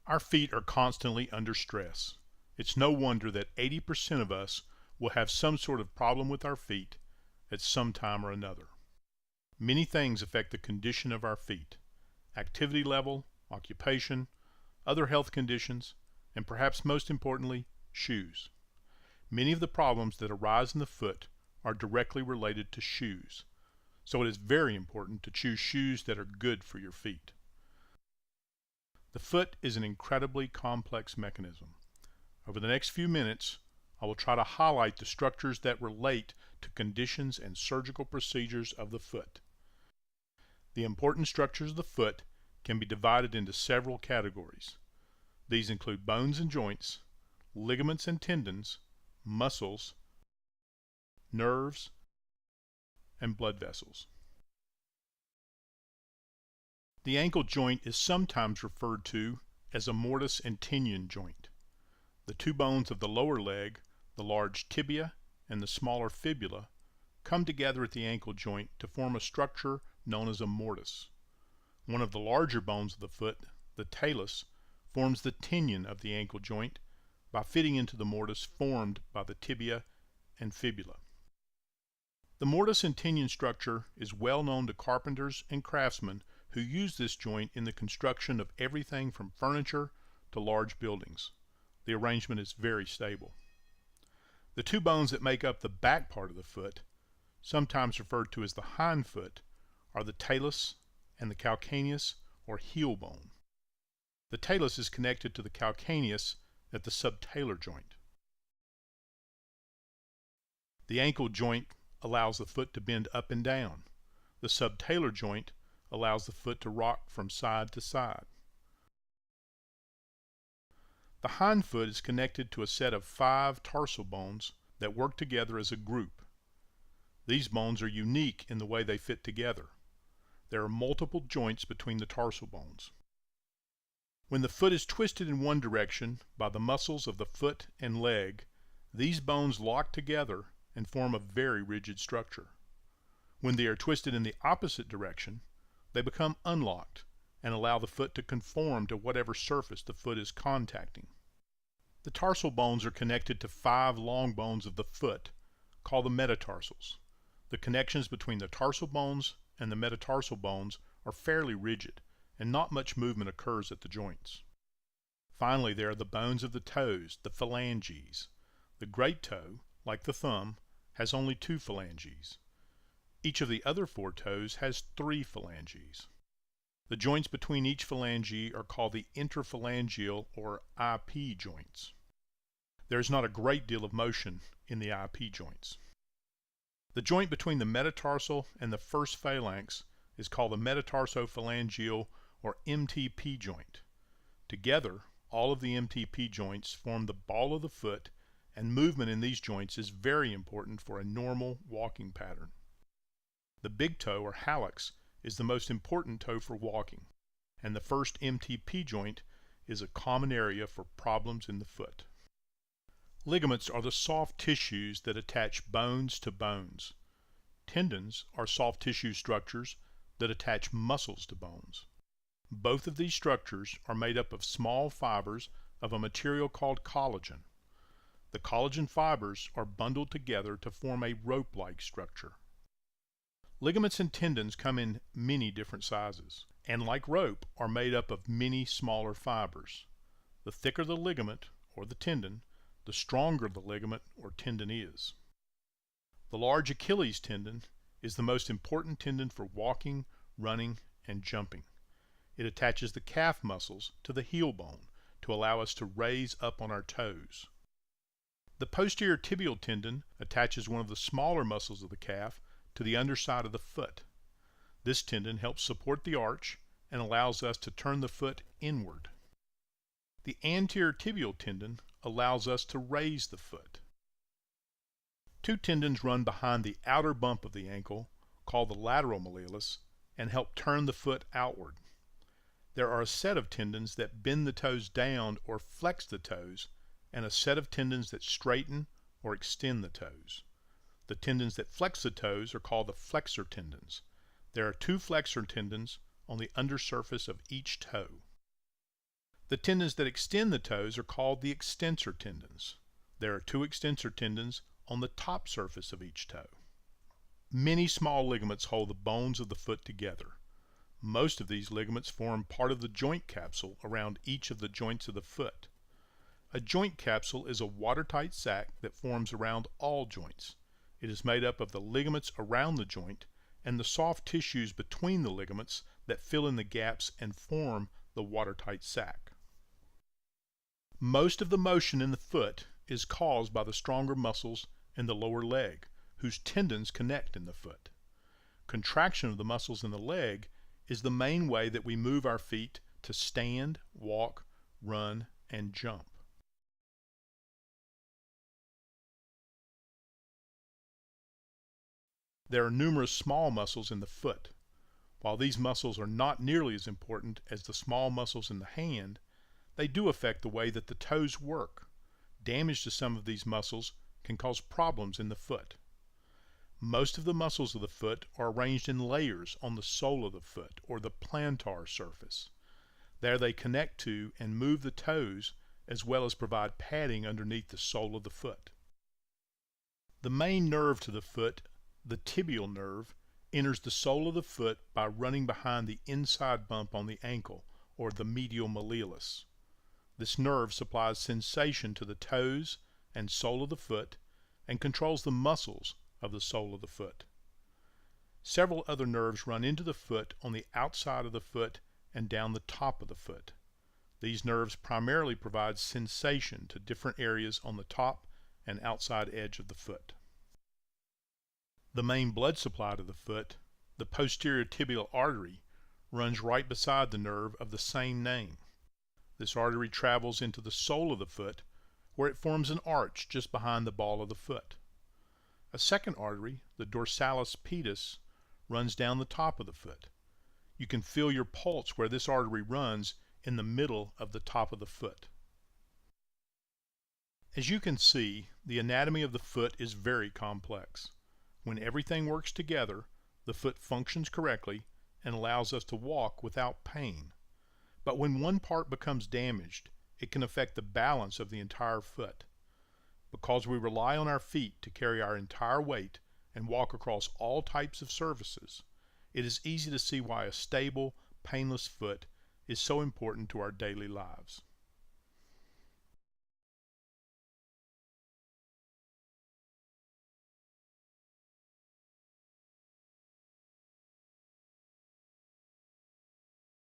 Our feet are constantly under stress. It's no wonder that 80% of us will have some sort of problem with our feet at some time or another. Many things affect the condition of our feet: activity level, occupation, other health conditions, and perhaps most importantly, shoes. Many of the problems that arise in the foot are directly related to shoes, so it is very important to choose shoes that are good for your feet. The foot is an incredibly complex mechanism. Over the next few minutes, I will try to highlight the structures that relate to conditions and surgical procedures of the foot. The important structures of the foot can be divided into several categories. These include bones and joints, ligaments and tendons, muscles, nerves, and blood vessels. The ankle joint is sometimes referred to as a mortise and tendon joint. The two bones of the lower leg, the large tibia and the smaller fibula, come together at the ankle joint to form a structure known as a mortise. One of the larger bones of the foot, the talus, forms the tendon of the ankle joint by fitting into the mortise formed by the tibia and fibula. The mortise and tendon structure is well known to carpenters and craftsmen who use this joint in the construction of everything from furniture to large buildings. The arrangement is very stable. The two bones that make up the back part of the foot, sometimes referred to as the hind foot, are the talus and the calcaneus or heel bone. The talus is connected to the calcaneus at the subtalar joint. The ankle joint allows the foot to bend up and down. The subtalar joint allows the foot to rock from side to side. The hind foot is connected to a set of 5 tarsal bones that work together as a group. These bones are unique in the way they fit together. There are multiple joints between the tarsal bones. When the foot is twisted in one direction by the muscles of the foot and leg, these bones lock together and form a very rigid structure. When they are twisted in the opposite direction, they become unlocked and allow the foot to conform to whatever surface the foot is contacting. The tarsal bones are connected to 5 long bones of the foot, called the metatarsals. The connections between the tarsal bones and the metatarsal bones are fairly rigid, and not much movement occurs at the joints. Finally, there are the bones of the toes, the phalanges. The great toe, like the thumb, has only 2 phalanges. Each of the other 4 toes has 3 phalanges. The joints between each phalange are called the interphalangeal or IP joints. There is not a great deal of motion in the IP joints. The joint between the metatarsal and the first phalanx is called the metatarsophalangeal or MTP joint. Together, all of the MTP joints form the ball of the foot, and movement in these joints is very important for a normal walking pattern. The big toe or hallux is the most important toe for walking, and the first MTP joint is a common area for problems in the foot. Ligaments are the soft tissues that attach bones to bones. Tendons are soft tissue structures that attach muscles to bones. Both of these structures are made up of small fibers of a material called collagen. The collagen fibers are bundled together to form a rope-like structure. Ligaments and tendons come in many different sizes, and like rope are made up of many smaller fibers. The thicker the ligament or the tendon, the stronger the ligament or tendon is. The large Achilles tendon is the most important tendon for walking, running, and jumping. It attaches the calf muscles to the heel bone to allow us to raise up on our toes. The posterior tibial tendon attaches one of the smaller muscles of the calf to the underside of the foot. This tendon helps support the arch and allows us to turn the foot inward. The anterior tibial tendon allows us to raise the foot. 2 tendons run behind the outer bump of the ankle, called the lateral malleolus, and help turn the foot outward. There are a set of tendons that bend the toes down or flex the toes, and a set of tendons that straighten or extend the toes. The tendons that flex the toes are called the flexor tendons. There are 2 flexor tendons on the undersurface of each toe. The tendons that extend the toes are called the extensor tendons. There are two extensor tendons on the top surface of each toe. Many small ligaments hold the bones of the foot together. Most of these ligaments form part of the joint capsule around each of the joints of the foot. A joint capsule is a watertight sac that forms around all joints. It is made up of the ligaments around the joint and the soft tissues between the ligaments that fill in the gaps and form the watertight sac. Most of the motion in the foot is caused by the stronger muscles in the lower leg, whose tendons connect in the foot. Contraction of the muscles in the leg is the main way that we move our feet to stand, walk, run, and jump. There are numerous small muscles in the foot. While these muscles are not nearly as important as the small muscles in the hand, they do affect the way that the toes work. Damage to some of these muscles can cause problems in the foot. Most of the muscles of the foot are arranged in layers on the sole of the foot, or the plantar surface. There they connect to and move the toes, as well as provide padding underneath the sole of the foot. The main nerve to the foot, the tibial nerve, enters the sole of the foot by running behind the inside bump on the ankle, or the medial malleolus. This nerve supplies sensation to the toes and sole of the foot and controls the muscles of the sole of the foot. Several other nerves run into the foot on the outside of the foot and down the top of the foot. These nerves primarily provide sensation to different areas on the top and outside edge of the foot. The main blood supply to the foot, the posterior tibial artery, runs right beside the nerve of the same name. This artery travels into the sole of the foot, where it forms an arch just behind the ball of the foot. A second artery, the dorsalis pedis, runs down the top of the foot. You can feel your pulse where this artery runs in the middle of the top of the foot. As you can see, the anatomy of the foot is very complex. When everything works together, the foot functions correctly and allows us to walk without pain. But when one part becomes damaged, it can affect the balance of the entire foot. Because we rely on our feet to carry our entire weight and walk across all types of surfaces, it is easy to see why a stable, painless foot is so important to our daily lives.